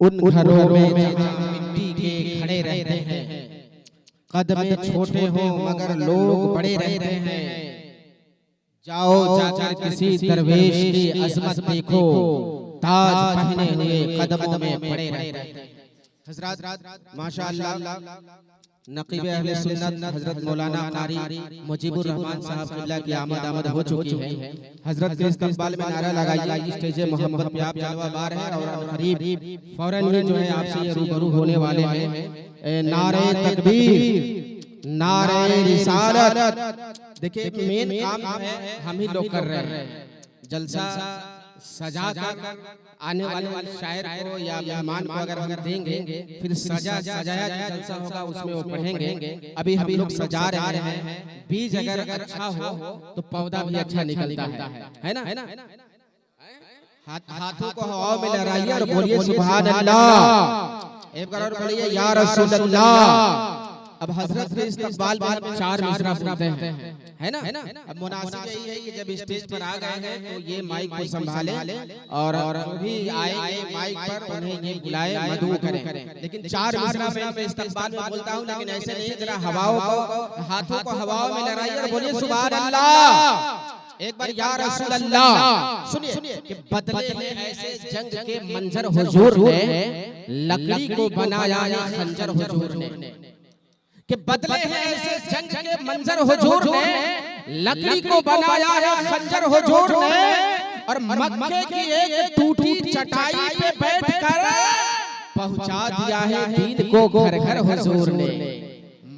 उन घरों में जहाँ मिट्टी के खड़े रहते हैं, कद में छोटे हो मगर लोग बड़े रहते हैं। जाओ जाकर किसी दरवेश की अजमत देखो, ताज पहने हुए कदमों में पड़े रहते हैं। हजरत माशाअल्लाह नकीब अहले सुन्नत हजरत मौलाना कारी मुजीबुर रहमान साहब किबला की आमद हो चुकी है। हजरत के इस्तकबाल में नारा लगाइए, स्टेज मोहब्बत पे आप जलवा बार है और करीब फौरन ही जो है आपसे ये रूबरू होने वाले हैं। नारे तकबीर, नारे रिसालत। देखिए मेन काम है हम ही लोग कर रहे हैं। जलसा सजा कर आने वाले शायर को या मेहमान को अगर हम देंगे, फिर सजाया जलसा होगा उसमें वो पढ़ेंगे। अभी हम लोग सजा रहे हैं। बीज अगर अच्छा हो तो पौधा भी अच्छा निकलता है ना। हाथों को हवा में लहराइए और बोलिए सुभान अल्लाह। एक बार और बोलिए या रसूल अल्लाह। अब हजरत के इस्तकबाल में हम 4 मिसरा बोलते हैं, है ना। अब मुनासिब यही है कि जब स्टेज पर आ गए हैं तो ये माइक को संभाले और जो भी आएंगे माइक पर उन्हें ये बुलाए, मदू करें। लेकिन 4 मिसरा में इस्तकबाल में बोलता हूँ, लेकिन ऐसे नहीं। जरा हवाओं को, हाथों को हवाओं में लहराइए और बोलिए सुभान अल्लाह। एक बार या रसूल अल्लाह। सुनिए कि बदले हैं ऐसे जंग के मंजर हुजूर ने, लकड़ी को बनाया है खंजर हुजूर ने। कि बदले हैं ऐसे जंग के मंजर हुजूर ने, लकड़ी को बनाया है खंजर हुजूर ने। और मक्के की एक टूटी चटाई पे बैठकर पहुंचा दिया है दीन को घर घर हुजूर ने।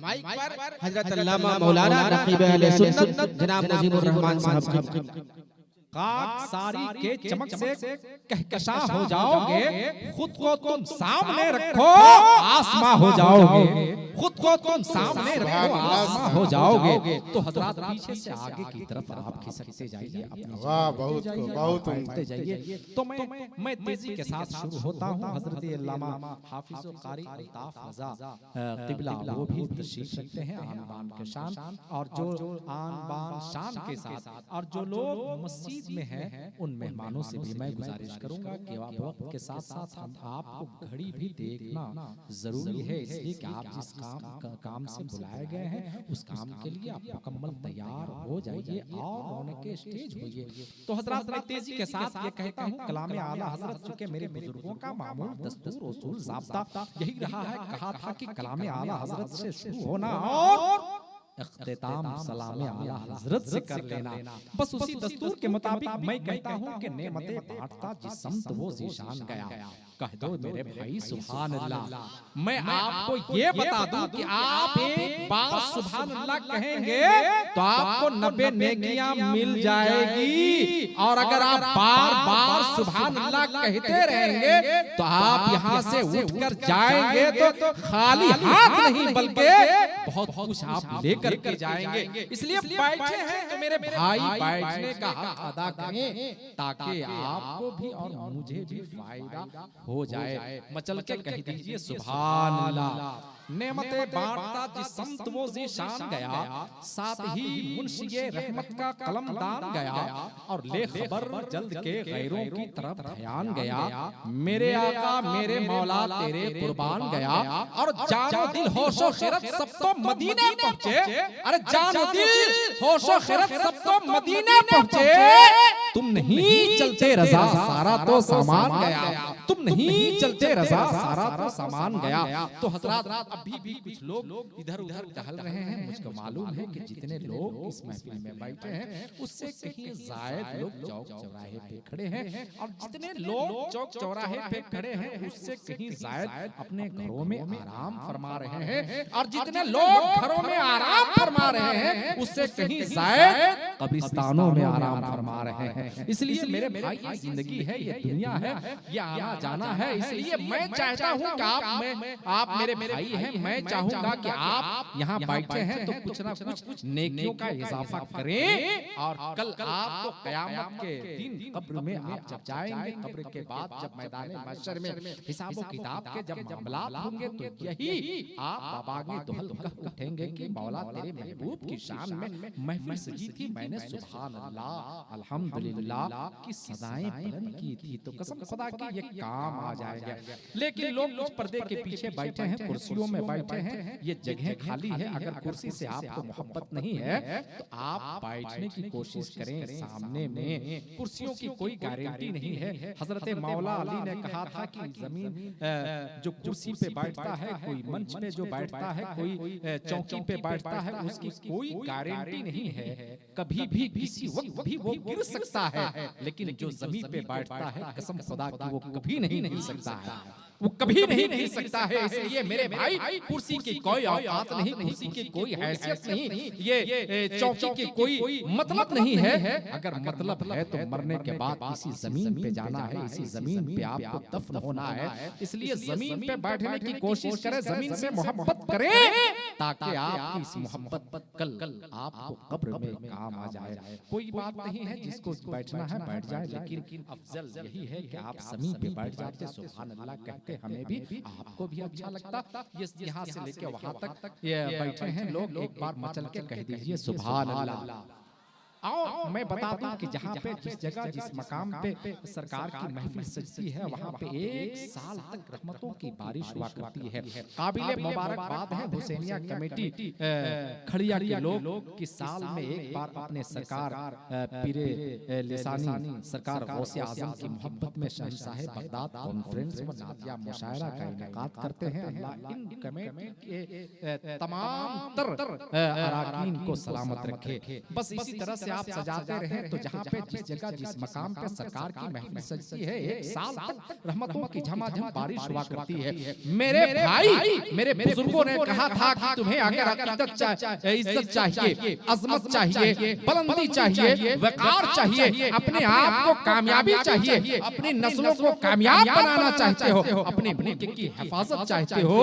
माइक पर हजरत अल्लामा मौलाना नकीब अहले सुन्नत जनाब मुजीबुर रहमान साहब। काक सारी के चमक से कहकशा हो जाओगे, खुद को तुम सामने रखो आसमां हो जाओगे। खुद को तुम सामने रखो आसमां हो जाओगे। तो हजरात पीछे से आगे की तरफ आप खिसकते जाइए, वाह बहुत बढ़ते जाइए। तो मैं तेजी के साथ शुरू होता हूँ। हजरत अल्लामा हाफिज कारी अल्ताफ रज़ा क़िबला वो भी तशरीफ रखते हैं आन बान के शान, और जो आन बान शान के साथ और जो लोग मस्जिद में हैं उन मेहमानों से भी मैं गुजारिश करूंगा कि आप वक्त के साथ साथ हम आपको घड़ी भी देखना जरूरी है, इसलिए कि आप जिस काम से बुलाए गए हैं उस काम के लिए आप मुकम्मल तैयार हो जाइए और रौनक के स्टेज होइए। तो हजरात मैं तेजी के साथ ये कहता हूँ, कलाम आला हजरत चुके मेरे बुजुर्गों का मामूल दस्तूर उसूल ज़ाब्ता यही रहा है। कहा था कि कलाम आला हजरत से शुरू होना और इख्तिताम सलाम आला हजरत से कर लेना। बस उसी दस्तूर के मुताबिक मैं कहता हूँ कि नेमतें बांटता जिस समत वो ज़ीशान गया। कह दो मेरे भाई सुभान अल्लाह। मैं आपको ये बता दूं कि आप एक बार सुभान अल्लाह कहेंगे तो आपको 90 नेकियां मिल जाएगी, और अगर आप बार बार सुभान अल्लाह कहते रहेंगे तो आप यहाँ से उठकर जाएंगे तो खाली हाथ नहीं बल्कि बहुत कुछ आप लेकर के जाएंगे। इसलिए बैठे हैं तो मेरे भाई बैठने का हक अदा करें ताकि आपको भी और मुझे भी फायदा हो जाए। मचल के कह दीजिए सुभान अल्लाह। नेमतें बांटता जिस समत वो ज़ीशान गया, साथ ही मुंशिए रहमत का कलम दान गया, और ले खबर जल्द के गैरों की तरफ ध्यान गया। मेरे आका मेरे मौला तेरे कुर्बान गया, और जानो दिल होशो खिरत सब तो मदीने पहुंचे। अरे जानो दिल होशो खिरत सब तो मदीने पहुंचे। तुम नहीं चलते रजा सारा तो सामान गया, तुम नहीं चलते रजा सारा तो सामान गया। तो हजरात अभी भी कुछ लोग इधर उधर टहल रहे हैं। मुझको मालूम है कि जितने लोग इस महफिल में बैठे हैं उससे कहीं जायद लोग चौक चौराहे पे खड़े हैं, और जितने लोग चौक चौराहे पे खड़े हैं उससे कहीं जायद अपने घरों में आराम फरमा रहे हैं, और जितने लोग घरों में आराम फरमा रहे हैं उससे कहीं जायद कब्रिस्तानों में आराम फरमा रहे हैं। इसलिए मेरे भाई ये जिंदगी है, ये दुनिया है, ये आना जाना है। इसलिए मैं चाहता हूँ कि आप मेरे भाई हैं, मैं चाहूंगा कि आप यहाँ बैठे हैं तो कुछ ना कुछ नेकियों का इजाफा करें, और कल आपको क़यामत के दिन कब्र में आप जब जाएंगे, कब्र के बाद जब मैदान महशर में हिसाब किताब के जब मामलात होंगे तो यही आप बाबागे दुहल कह उठेंगे कि मौला तेरे महबूब की शान में महफिल सजी थी, मैंने सुभान अल्लाह अल्हम्दुलिल्लाह अल्हम्दुलिल्लाह की सदाएं बुलंद की थी, तो कसम खुदा की ये काम आ जाएगा। लेकिन लोग कुछ पर्दे के पीछे बैठे हैं, कुर्सियों में बैठे हैं, ये जगह खाली है। अगर कुर्सी से आपको मोहब्बत नहीं है तो आप बैठने की कोशिश करें सामने में। कुर्सियों की कोई गारंटी नहीं है। हजरत मौला अली ने कहा था कि जमीन जो कुर्सी पे बैठता है, कोई मंच पे जो बैठता है, कोई चौकी पे बैठता है, उसकी कोई गारंटी नहीं है, कभी भी किसी वक्त भी वो गिर सकता है। लेकिन जो जमीन पे बैठता है, कसम खुदा की वो कभी नहीं गिर सकता है, वो कभी नहीं गिर सकता है। इसलिए मेरे भाई, कुर्सी की कोई औकात नहीं, कुर्सी की कोई हैसियत नहीं, ये चौकी की कोई मतलब नहीं है। अगर मतलब है तो मरने के बाद इसी जमीन पे जाना है, इसी जमीन पे आपको दफन होना है। इसलिए जमीन पे बैठने की कोशिश करें, जमीन से मोहब्बत करें, ताकि आपकी इस मोहब्बत कल आपको कब्र में काम आ जाए। कोई बात नहीं है, जिसको बैठना है बैठ जाए, लेकिन अफजल यही है कि आप जमीन पे बैठ जाते, सुभान अल्लाह कहते, हमें भी आपको भी अच्छा लगता। ये यहाँ से लेके वहां तक ये बैठे हैं लोग, एक बार मचल के कह दीजिए सुभान अल्लाह। आओ मैं बता दूं कि जहाँ पे जिस जगह जिस मकाम पे सरकार की महफिल सजती है, वहाँ पे 1 साल तक रहमतों की बारिश हुआ करती है। काबिले मुबारकबाद है हुसैनिया कमेटी खड़िया के लोग कि साल में एक बार अपने सरकार पीरे लिसानी सरकार गौसे आजम की मोहब्बत में शहंशाह बगदाद कॉन्फ्रेंस व नादिया मुशायरा का इनेकाद करते हैं। अल्लाह इन कमेटी के तमाम अराकीन को सलामत रखे। बस इसी तरह से आप सजाते रहे तो जहाँ पे जिस जगह जिस मकाम पे सरकार की महफिल सजती है, 1 साल तक रहमतों की झमाझम बारिश हुआ करती है। मेरे भाई, मेरे बुजुर्गों ने कहा था कि तुम्हें अगर अकीदत इज्जत चाहिए, अजमत चाहिए, बुलंदी चाहिए, वकार चाहिए, अपने आप को कामयाबी चाहिए, अपनी नस्लों को कामयाब बनाना चाहते हो, अपने मुल्क की हिफाजत चाहते हो,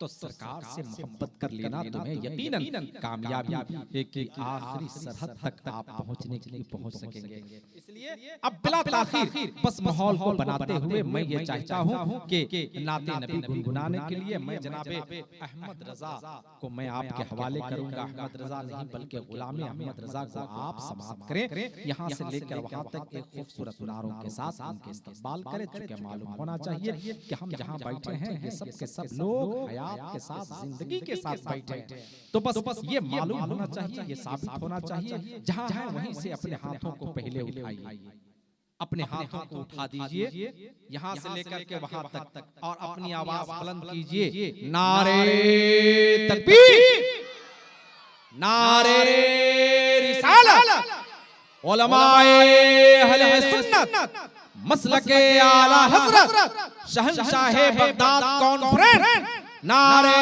तो सरकार से मोहब्बत कर लेना तुम्हें यकीनन कामयाबी के आखिरी सरहद तक आप पहुंचने के लिए पहुंच सकेंगे। इसलिए अब बिला ताखीर बस माहौल को बनाते हुए मैं ये चाहता हूं कि नाते नबी गुनगुनाने के लिए मैं जनाबे अहमद रजा को मैं आपके हवाले करूंगा। अहमद रजा नहीं बल्कि गुलाम अहमद रजा को आप समाअत करें, यहाँ से लेकर वहां तक एक खूबसूरत नारों के साथ उनके इस्तकबाल करें। चूंकि मालूम होना चाहिए कि हम जहाँ बैठे हैं ये सब के सब लोग के साथ जिंदगी के साथ बैठे, तो बस ये मालूम होना चाहिए, ये साबित होना चाहिए, जहां है वहीं से अपने हाथों को पहले उठाइए, अपने हाथों को उठा दीजिए यहां से लेकर के वहां तक, और अपनी आवाज बुलंद कीजिए, नारे तकबीर, नारे रिसालत, उलमाए अहले सुन्नत, मसलके आला हजरत, शहंशाह बगदाद कॉन्फ्रेंस, नारे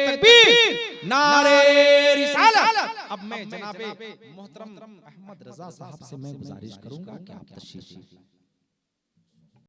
तकबीर, नारे रिसालत। अब मैं जनाबे मोहतरम अहमद रजा साहब से मैं गुजारिश करूंगा कि आप तशरीफ